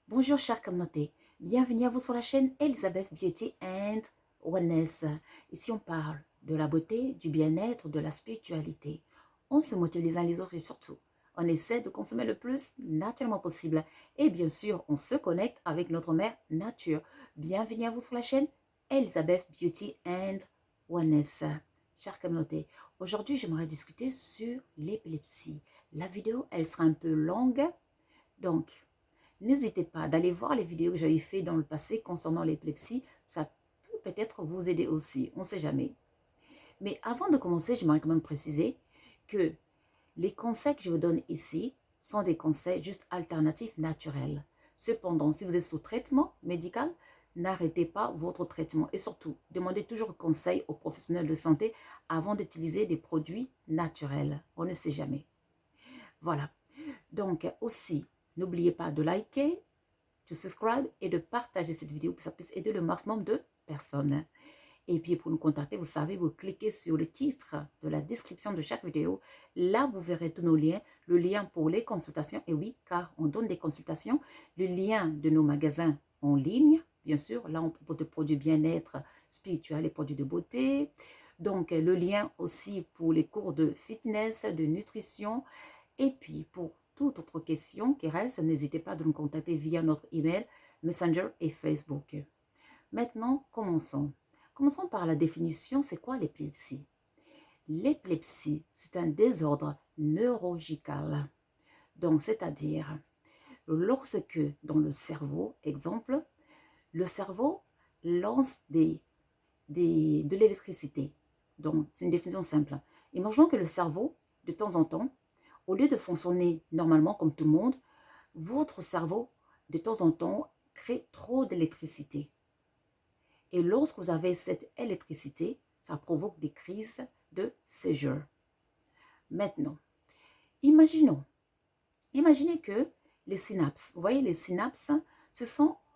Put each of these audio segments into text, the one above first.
Bonjour chère communauté, bienvenue à vous sur la chaîne Elizabeth Beauty and Wellness. Ici on parle de la beauté, du bien-être, de la spiritualité. On se motive les uns les autres et surtout, on essaie de consommer le plus naturellement possible. Et bien sûr, on se connecte avec notre mère nature. Bienvenue à vous sur la chaîne Elizabeth Beauty and Wellness. Chère communauté, aujourd'hui j'aimerais discuter sur l'épilepsie. La vidéo, elle sera un peu longue, donc n'hésitez pas d'aller voir les vidéos que j'avais fait dans le passé concernant l'épilepsie. Ça peut peut-être vous aider aussi, on ne sait jamais. Mais avant de commencer, j'aimerais quand même préciser que les conseils que je vous donne ici sont des conseils juste alternatifs naturels. Cependant, si vous êtes sous traitement médical, n'arrêtez pas votre traitement. Et surtout, demandez toujours conseil aux professionnels de santé avant d'utiliser des produits naturels. On ne sait jamais. Voilà. Donc aussi, n'oubliez pas de liker, de subscribe et de partager cette vidéo pour que ça puisse aider le maximum de personnes. Et puis pour nous contacter, vous savez, vous cliquez sur le titre de la description de chaque vidéo. Là, vous verrez tous nos liens. Le lien pour les consultations, et oui, car on donne des consultations. Le lien de nos magasins en ligne, bien sûr. Là, on propose des produits bien-être spirituel et produits de beauté. Donc, le lien aussi pour les cours de fitness, de nutrition. Et puis, pour toute autre question qui reste, n'hésitez pas de nous contacter via notre email, Messenger et Facebook. Maintenant, commençons. Commençons par la définition, c'est quoi l'épilepsie? L'épilepsie, c'est un désordre neurological. Donc, c'est-à-dire, lorsque dans le cerveau, exemple, le cerveau lance de l'électricité. Donc, c'est une définition simple. Imaginons que le cerveau, de temps en temps, au lieu de fonctionner normalement comme tout le monde, votre cerveau, de temps en temps, crée trop d'électricité. Et lorsque vous avez cette électricité, ça provoque des crises de seizure. Maintenant, imaginez que les synapses, vous voyez les synapses,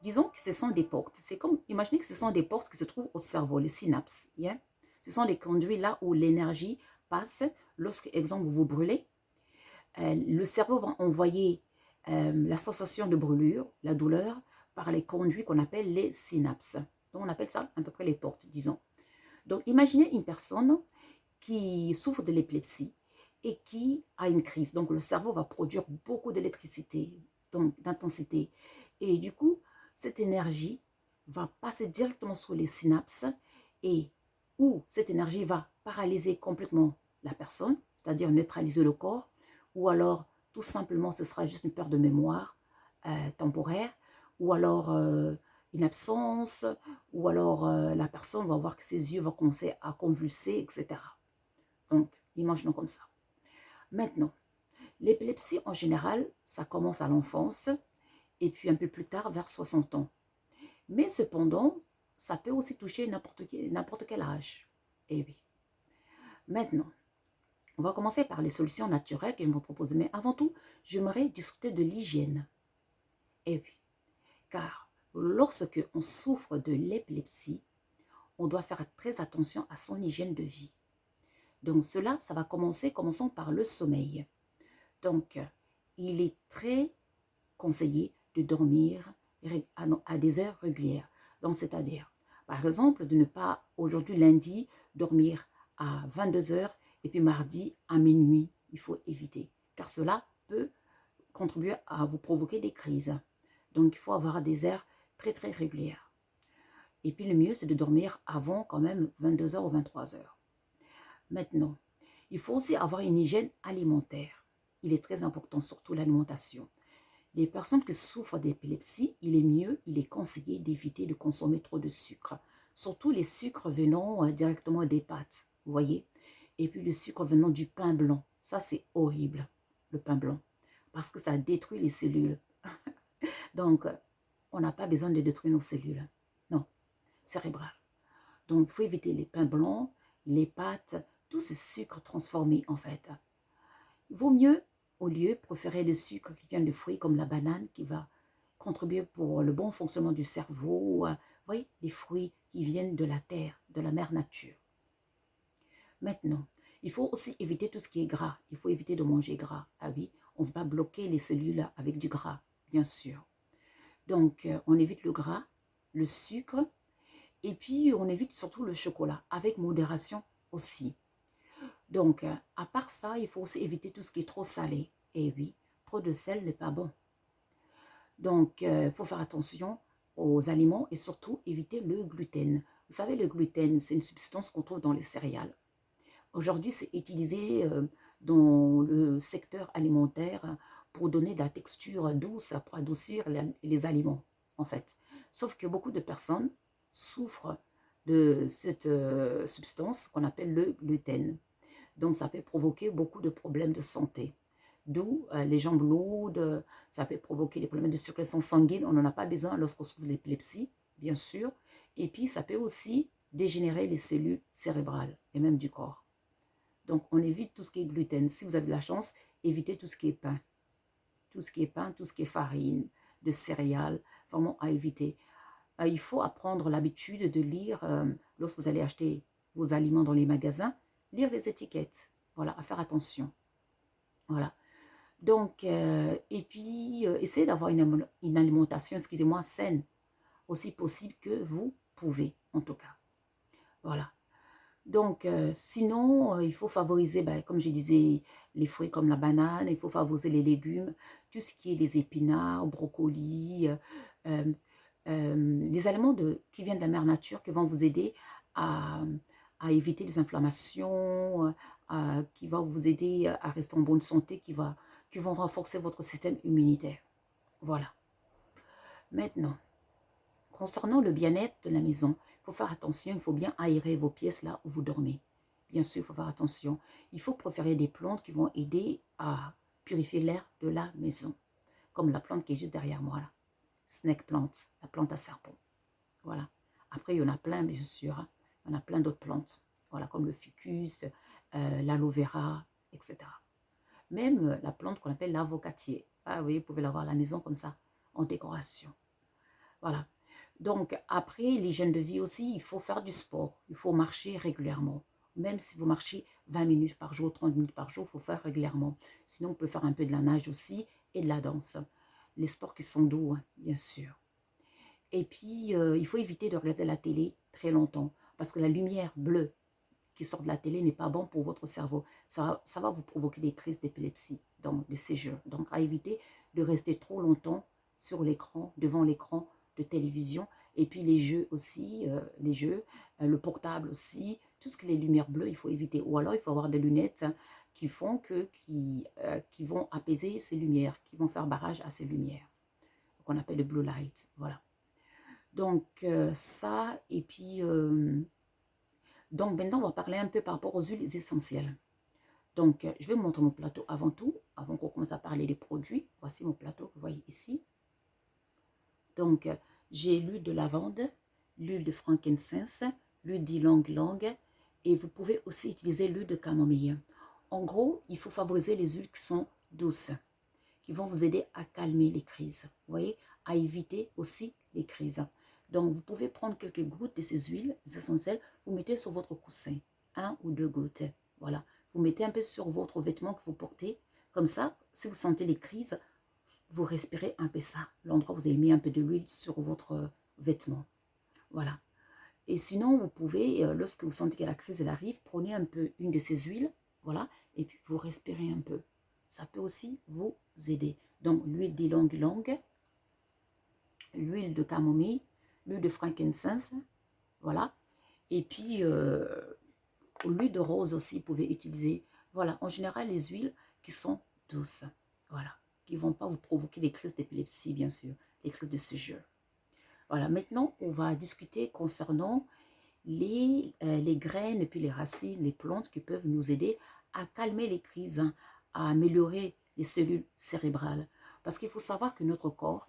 disons que ce sont des portes. C'est comme, imaginez que ce sont des portes qui se trouvent au cerveau, les synapses. Yeah? Ce sont des conduits là où l'énergie passe. Lorsque, exemple, vous brûlez, le cerveau va envoyer la sensation de brûlure, la douleur, par les conduits qu'on appelle les synapses. Donc, on appelle ça à peu près les portes, disons. Donc, imaginez une personne qui souffre de l'épilepsie et qui a une crise. Donc, le cerveau va produire beaucoup d'électricité, donc d'intensité. Et du coup, cette énergie va passer directement sur les synapses et où cette énergie va paralyser complètement la personne, c'est-à-dire neutraliser le corps, ou alors tout simplement ce sera juste une perte de mémoire temporaire, ou alors une absence, ou alors la personne va voir que ses yeux vont commencer à convulser, etc. Donc, imaginons comme ça. Maintenant, l'épilepsie en général, ça commence à l'enfance et puis un peu plus tard vers 60 ans. Mais cependant, ça peut aussi toucher n'importe quel âge. Et oui. Maintenant, on va commencer par les solutions naturelles que je me propose. Mais avant tout, j'aimerais discuter de l'hygiène. Et oui, car lorsque on souffre de l'épilepsie, on doit faire très attention à son hygiène de vie. Donc cela, ça va commençons par le sommeil. Donc, il est très conseillé de dormir à des heures régulières. Donc, c'est-à-dire, par exemple, de ne pas, aujourd'hui lundi, dormir à 22 heures et puis mardi à minuit. Il faut éviter, car cela peut contribuer à vous provoquer des crises. Donc, il faut avoir des heures très, très régulières. Et puis, le mieux, c'est de dormir avant quand même 22 heures ou 23 heures. Maintenant, il faut aussi avoir une hygiène alimentaire. Il est très important, surtout l'alimentation. Les personnes qui souffrent d'épilepsie, il est conseillé d'éviter de consommer trop de sucre. Surtout les sucres venant directement des pâtes, vous voyez. Et puis le sucre venant du pain blanc. Ça, c'est horrible, le pain blanc. Parce que ça détruit les cellules. Donc, on n'a pas besoin de détruire nos cellules. Non, cérébrales. Donc, il faut éviter les pains blancs, les pâtes, tout ce sucre transformé, en fait. Il vaut mieux, au lieu, préférer le sucre qui vient de fruits comme la banane qui va contribuer pour le bon fonctionnement du cerveau. Vous voyez, les fruits qui viennent de la terre, de la mère nature. Maintenant, il faut aussi éviter tout ce qui est gras. Il faut éviter de manger gras. Ah oui, on ne va pas bloquer les cellules avec du gras, bien sûr. Donc, on évite le gras, le sucre, et puis on évite surtout le chocolat, avec modération aussi. Donc, à part ça, il faut aussi éviter tout ce qui est trop salé. Et oui, trop de sel n'est pas bon. Donc, il faut faire attention aux aliments et surtout éviter le gluten. Vous savez, le gluten, c'est une substance qu'on trouve dans les céréales. Aujourd'hui, c'est utilisé dans le secteur alimentaire pour donner de la texture douce, pour adoucir les aliments, en fait. Sauf que beaucoup de personnes souffrent de cette substance qu'on appelle le gluten. Donc, ça peut provoquer beaucoup de problèmes de santé. D'où les jambes lourdes, ça peut provoquer des problèmes de circulation sanguine. On n'en a pas besoin lorsqu'on souffre de l'épilepsie, bien sûr. Et puis, ça peut aussi dégénérer les cellules cérébrales et même du corps. Donc, on évite tout ce qui est gluten. Si vous avez de la chance, évitez tout ce qui est pain. Tout ce qui est pain, tout ce qui est farine, de céréales, vraiment à éviter. Il faut apprendre l'habitude de lire, lorsque vous allez acheter vos aliments dans les magasins, lire les étiquettes. Voilà, à faire attention. Voilà. Donc, et puis, essayez d'avoir une alimentation, excusez-moi, saine, aussi possible que vous pouvez, en tout cas. Voilà. Donc, sinon, il faut favoriser, ben, comme je disais, les fruits comme la banane, il faut favoriser les légumes, tout ce qui est les épinards, brocolis, les aliments qui viennent de la mère nature qui vont vous aider à, à éviter les inflammations, qui vont vous aider à rester en bonne santé, qui vont renforcer votre système immunitaire. Voilà. Maintenant, concernant le bien-être de la maison, il faut faire attention, il faut bien aérer vos pièces là où vous dormez. Bien sûr, il faut faire attention. Il faut préférer des plantes qui vont aider à purifier l'air de la maison. Comme la plante qui est juste derrière moi là. Snake plant, la plante à serpent. Voilà. Après, il y en a plein, bien sûr. Hein. Il y en a plein d'autres plantes. Voilà, comme le ficus, l'aloe vera, etc. Même la plante qu'on appelle l'avocatier. Ah oui, vous pouvez l'avoir à la maison comme ça, en décoration. Voilà. Donc, après, l'hygiène de vie aussi, il faut faire du sport. Il faut marcher régulièrement. Même si vous marchez 20 minutes par jour, 30 minutes par jour, il faut faire régulièrement. Sinon, on peut faire un peu de la nage aussi et de la danse. Les sports qui sont doux, hein, bien sûr. Et puis, il faut éviter de regarder la télé très longtemps parce que la lumière bleue qui sort de la télé n'est pas bon pour votre cerveau. Ça va vous provoquer des crises d'épilepsie, donc des séjours. Donc, à éviter de rester trop longtemps sur l'écran, devant l'écran de télévision. Et puis, les jeux aussi, le portable aussi, tout ce qui est les lumières bleues, il faut éviter. Ou alors, il faut avoir des lunettes qui vont apaiser ces lumières, qui vont faire barrage à ces lumières, qu'on appelle le blue light. Voilà. Donc, ça, et puis, donc maintenant, on va parler un peu par rapport aux huiles essentielles. Donc, je vais vous montrer mon plateau avant tout, avant qu'on commence à parler des produits. Voici mon plateau que vous voyez ici. Donc, j'ai l'huile de lavande, l'huile de frankincense, l'huile d'ylang-ylang, et vous pouvez aussi utiliser l'huile de camomille. En gros, il faut favoriser les huiles qui sont douces, qui vont vous aider à calmer les crises, vous voyez, à éviter aussi les crises. Donc, vous pouvez prendre quelques gouttes de ces huiles essentielles, vous mettez sur votre coussin, 1 ou 2 gouttes, voilà. Vous mettez un peu sur votre vêtement que vous portez, comme ça, si vous sentez les crises, vous respirez un peu ça, l'endroit où vous avez mis un peu de l'huile sur votre vêtement, voilà. Et sinon, vous pouvez, lorsque vous sentez que la crise elle arrive, prenez un peu une de ces huiles, voilà, et puis vous respirez un peu. Ça peut aussi vous aider. Donc, l'huile d'ylang-ylang, l'huile de camomille, l'huile de frankincense, voilà. Et puis, l'huile de rose aussi, vous pouvez utiliser. Voilà, en général, les huiles qui sont douces, voilà, qui ne vont pas vous provoquer des crises d'épilepsie, bien sûr, les crises de séjour. Voilà, maintenant, on va discuter concernant les graines et puis les racines, les plantes qui peuvent nous aider à calmer les crises, hein, à améliorer les cellules cérébrales. Parce qu'il faut savoir que notre corps,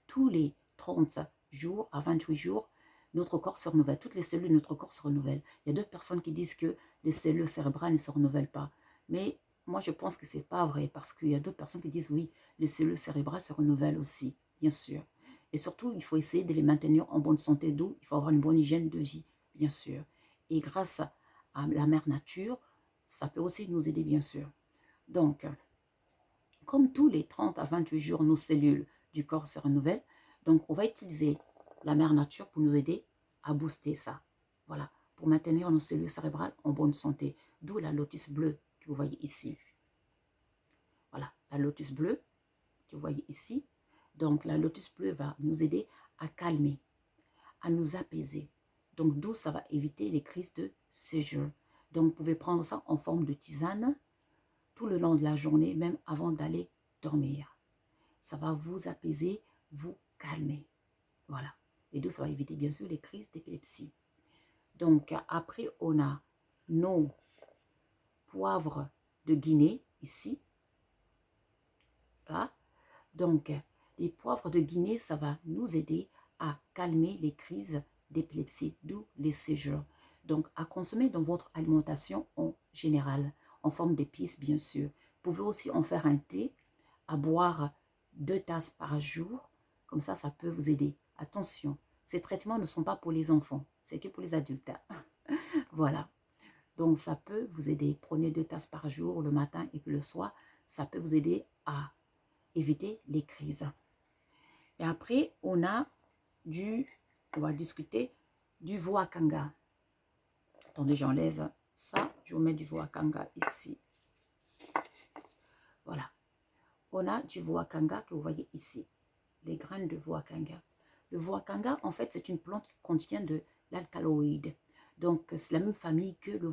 tous les 30 jours à 28 jours, notre corps se renouvelle. Toutes les cellules de notre corps se renouvellent. Il y a d'autres personnes qui disent que les cellules cérébrales ne se renouvellent pas. Mais moi, je pense que ce n'est pas vrai parce qu'il y a d'autres personnes qui disent oui, les cellules cérébrales se renouvellent aussi, bien sûr. Et surtout, il faut essayer de les maintenir en bonne santé, d'où il faut avoir une bonne hygiène de vie, bien sûr. Et grâce à la mère nature, ça peut aussi nous aider, bien sûr. Donc, comme tous les 30 à 28 jours, nos cellules du corps se renouvelle. Donc, on va utiliser la mère nature pour nous aider à booster ça. Voilà, pour maintenir nos cellules cérébrales en bonne santé. D'où la lotus bleue que vous voyez ici. Voilà, la lotus bleue que vous voyez ici. Donc, la lotus bleue va nous aider à calmer, à nous apaiser. Donc, d'où ça va éviter les crises de séjour. Donc, vous pouvez prendre ça en forme de tisane tout le long de la journée, même avant d'aller dormir. Ça va vous apaiser, vous calmer. Voilà. Et d'où ça va éviter, bien sûr, les crises d'épilepsie. Donc, après, on a nos poivres de Guinée, ici. Là. Donc, les poivres de Guinée, ça va nous aider à calmer les crises d'épilepsie, d'où les séjours. Donc, à consommer dans votre alimentation en général, en forme d'épices, bien sûr. Vous pouvez aussi en faire un thé, à boire 2 tasses par jour. Comme ça peut vous aider. Attention, ces traitements ne sont pas pour les enfants, c'est que pour les adultes. Voilà. Donc, ça peut vous aider. Prenez 2 tasses par jour, le matin et puis le soir. Ça peut vous aider à éviter les crises. Et après, on va discuter du voakanga. Attendez, j'enlève ça. Je vous mets du voakanga ici. Voilà. On a du voakanga que vous voyez ici. Les graines de voakanga. Le voakanga, en fait, c'est une plante qui contient de l'alcaloïde. Donc, c'est la même famille que le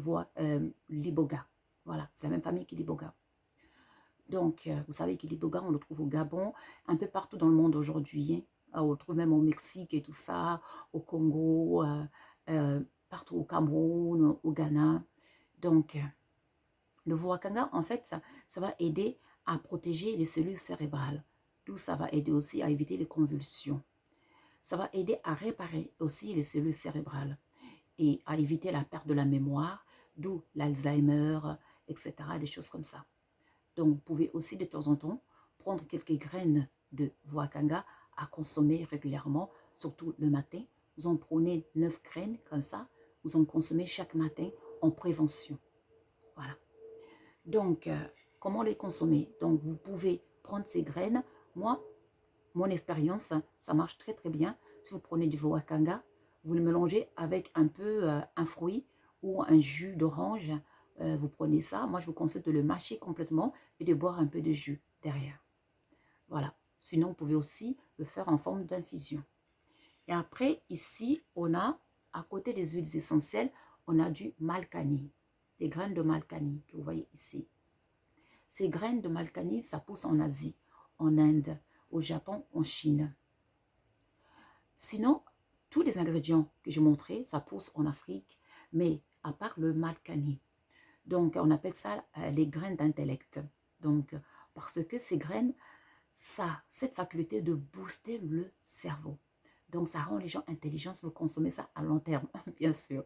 l'iboga. Voilà, c'est la même famille que l'iboga. Donc, vous savez que l'iboga, on le trouve au Gabon, un peu partout dans le monde aujourd'hui. Hein. On le trouve même au Mexique et tout ça, au Congo, partout au Cameroun, au Ghana. Donc, le voakanga, en fait, ça va aider à protéger les cellules cérébrales. D'où ça va aider aussi à éviter les convulsions. Ça va aider à réparer aussi les cellules cérébrales et à éviter la perte de la mémoire, d'où l'Alzheimer, etc., des choses comme ça. Donc, vous pouvez aussi de temps en temps prendre quelques graines de voakanga à consommer régulièrement, surtout le matin. Vous en prenez 9 graines comme ça, vous en consommez chaque matin en prévention. Voilà. Donc, comment les consommer? Donc, vous pouvez prendre ces graines. Moi, mon expérience, ça marche très très bien. Si vous prenez du voakanga, vous le mélangez avec un peu un fruit ou un jus d'orange. Vous prenez ça. Moi, je vous conseille de le mâcher complètement et de boire un peu de jus derrière. Voilà. Sinon, vous pouvez aussi le faire en forme d'infusion. Et après, ici, on a, à côté des huiles essentielles, on a du malkani. Des graines de malkani que vous voyez ici. Ces graines de malkani, ça pousse en Asie, en Inde, au Japon, en Chine. Sinon, tous les ingrédients que j'ai montrés, ça pousse en Afrique, mais à part le malkani. Donc, on appelle ça les graines d'intellect. Donc, parce que ces graines, ça, cette faculté de booster le cerveau. Donc, ça rend les gens intelligents si vous consommez ça à long terme, bien sûr.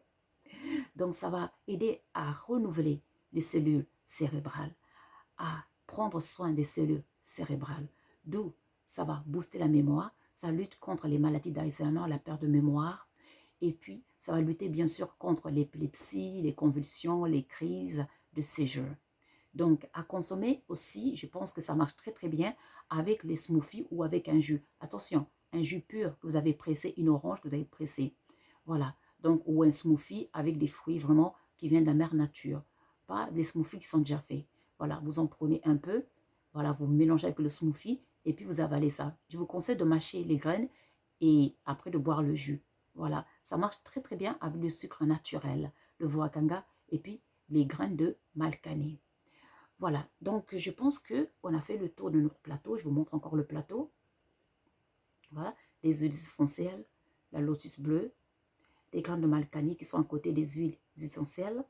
Donc, ça va aider à renouveler les cellules cérébrales, à prendre soin des cellules cérébrales. D'où ça va booster la mémoire, ça lutte contre les maladies d'Alzheimer, la perte de mémoire. Et puis, ça va lutter bien sûr contre l'épilepsie, les convulsions, les crises de séjour. Donc, à consommer aussi, je pense que ça marche très très bien avec les smoothies ou avec un jus. Attention, un jus pur que vous avez pressé, une orange que vous avez pressée. Voilà, donc, ou un smoothie avec des fruits vraiment qui viennent de la mère nature. Pas des smoothies qui sont déjà faits. Voilà, vous en prenez un peu, voilà, vous mélangez avec le smoothie et puis vous avalez ça. Je vous conseille de mâcher les graines et après de boire le jus. Voilà, ça marche très très bien avec le sucre naturel, le voakanga et puis les graines de malkani. Voilà, donc je pense qu'on a fait le tour de notre plateau. Je vous montre encore le plateau. Voilà, les huiles essentielles, la lotus bleue, les graines de malkani qui sont à côté des huiles essentielles.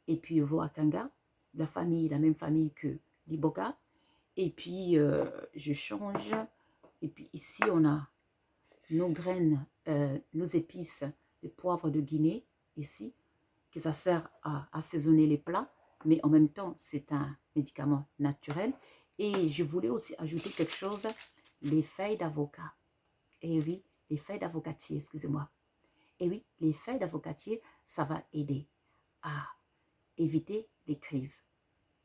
Et puis le voakanga, la même famille que l'iboga. Et puis je change. Et puis ici, on a nos graines, nos épices de poivre de Guinée, ici, que ça sert à assaisonner les plats, mais en même temps, c'est un médicament naturel. Et je voulais aussi ajouter quelque chose, les feuilles d'avocat. Et oui, les feuilles d'avocatier, excusez-moi. Et oui, les feuilles d'avocatier, ça va aider à éviter les crises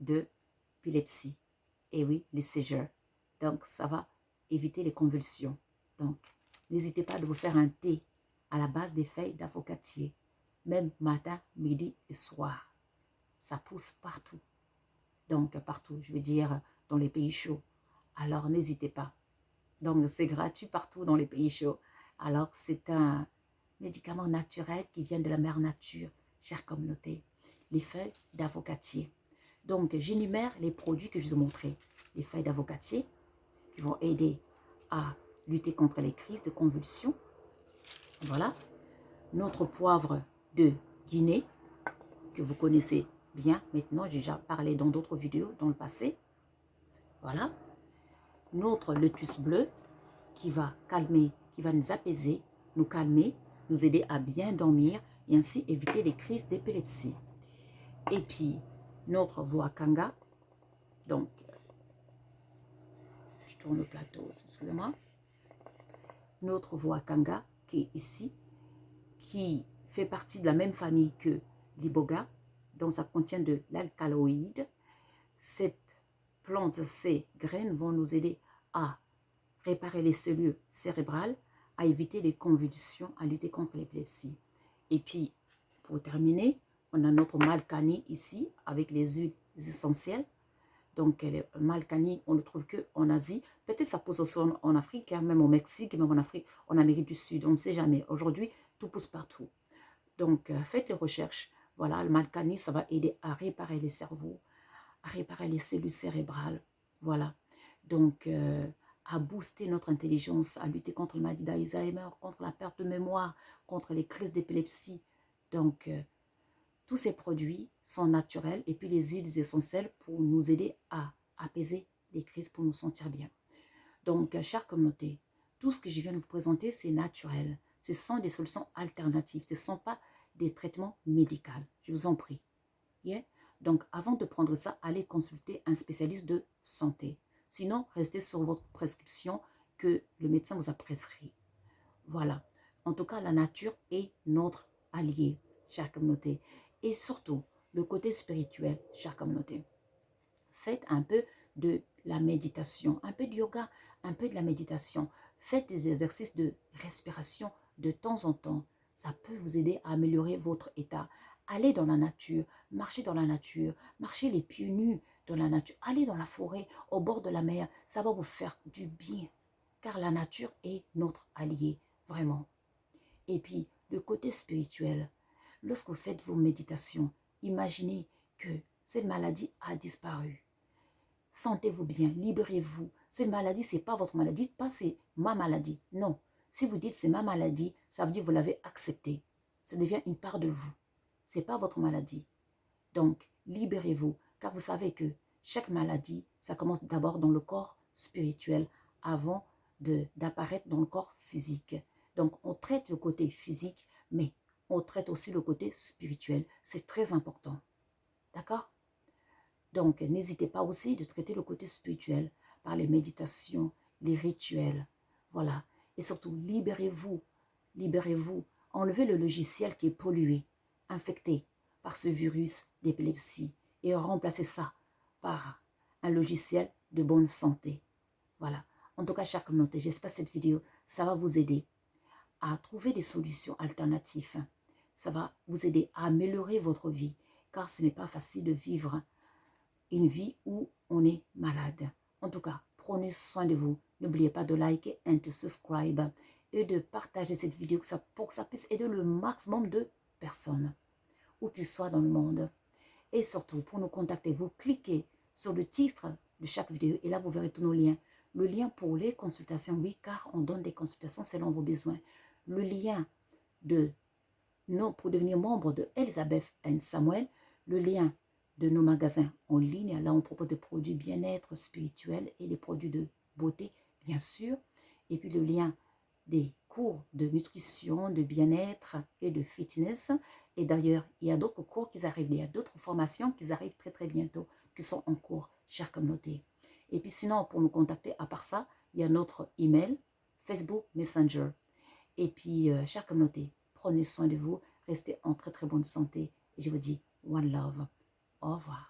d'épilepsie. Et oui, les séjours. Donc, ça va éviter les convulsions. Donc, n'hésitez pas à vous faire un thé à la base des feuilles d'avocatier, même matin, midi et soir. Ça pousse partout. Donc, partout, je veux dire, dans les pays chauds. Alors, n'hésitez pas. Donc, c'est gratuit partout dans les pays chauds. Alors, c'est un médicament naturel qui vient de la mère nature, chère communauté. Les feuilles d'avocatier. Donc, j'énumère les produits que je vous ai montrés. Les feuilles d'avocatier qui vont aider à lutter contre les crises de convulsions. Voilà. Notre poivre de Guinée, que vous connaissez bien maintenant. J'ai déjà parlé dans d'autres vidéos dans le passé. Voilà. Notre lotus bleu qui va calmer, qui va nous apaiser, nous calmer, nous aider à bien dormir et ainsi éviter les crises d'épilepsie. Et puis, notre Voakanga, donc, je tourne le plateau, excusez-moi. Notre Voakanga qui est ici, qui fait partie de la même famille que l'iboga, donc ça contient de l'alcaloïde. Cette plante, ces graines vont nous aider à réparer les cellules cérébrales, à éviter les convulsions, à lutter contre l'épilepsie. Et puis, pour terminer, on a notre Malkani ici, avec les huiles essentielles. Donc, le Malkani, on ne le trouve qu'en Asie. Peut-être ça pousse aussi en Afrique, hein, même au Mexique, même en Afrique, en Amérique du Sud, on ne sait jamais. Aujourd'hui, tout pousse partout. Donc, faites les recherches. Voilà, le Malkani, ça va aider à réparer les cerveaux, à réparer les cellules cérébrales. Voilà. Donc, à booster notre intelligence, à lutter contre la maladie d'Alzheimer, contre la perte de mémoire, contre les crises d'épilepsie. Donc, tous ces produits sont naturels et puis les huiles essentielles pour nous aider à apaiser les crises, pour nous sentir bien. Donc, chère communauté, tout ce que je viens de vous présenter, c'est naturel. Ce sont des solutions alternatives. Ce ne sont pas des traitements médicaux. Je vous en prie. Yeah? Donc, avant de prendre ça, allez consulter un spécialiste de santé. Sinon, restez sur votre prescription que le médecin vous a prescrit. Voilà. En tout cas, la nature est notre allié, chère communauté. Et surtout, le côté spirituel, chère communauté. Faites un peu de la méditation, un peu de yoga, un peu de la méditation. Faites des exercices de respiration de temps en temps. Ça peut vous aider à améliorer votre état. Allez dans la nature, marchez dans la nature, marchez les pieds nus dans la nature. Allez dans la forêt, au bord de la mer. Ça va vous faire du bien, car la nature est notre allié, vraiment. Et puis, le côté spirituel. Lorsque vous faites vos méditations, imaginez que cette maladie a disparu. Sentez-vous bien, libérez-vous. Cette maladie, ce n'est pas votre maladie, pas c'est ma maladie. Non. Si vous dites c'est ma maladie, ça veut dire que vous l'avez acceptée. Ça devient une part de vous. Ce n'est pas votre maladie. Donc, libérez-vous, car vous savez que chaque maladie, ça commence d'abord dans le corps spirituel avant d'apparaître dans le corps physique. Donc, on traite le côté physique, mais on traite aussi le côté spirituel. C'est très important. D'accord? Donc, n'hésitez pas aussi de traiter le côté spirituel par les méditations, les rituels. Voilà. Et surtout, libérez-vous. Libérez-vous. Enlevez le logiciel qui est pollué, infecté par ce virus d'épilepsie et remplacez ça par un logiciel de bonne santé. Voilà. En tout cas, chère communauté, j'espère que cette vidéo, ça va vous aider à trouver des solutions alternatives. Ça va vous aider à améliorer votre vie, car ce n'est pas facile de vivre une vie où on est malade. En tout cas, prenez soin de vous. N'oubliez pas de liker et de subscribe et de partager cette vidéo pour que ça puisse aider le maximum de personnes, où qu'ils soient dans le monde. Et surtout, pour nous contacter, vous cliquez sur le titre de chaque vidéo et là, vous verrez tous nos liens. Le lien pour les consultations, oui, car on donne des consultations selon vos besoins. Le lien pour devenir membre de Elizabeth and Samuel, le lien de nos magasins en ligne. Là, on propose des produits bien-être spirituel et les produits de beauté, bien sûr. Et puis, le lien des cours de nutrition, de bien-être et de fitness. Et d'ailleurs, il y a d'autres cours qui arrivent. Il y a d'autres formations qui arrivent très, très bientôt, qui sont en cours, chère communauté. Et puis, sinon, pour nous contacter, à part ça, il y a notre email, Facebook Messenger. Et puis, chère communauté, prenez soin de vous, restez en très, très bonne santé. Et je vous dis, one love. Au revoir.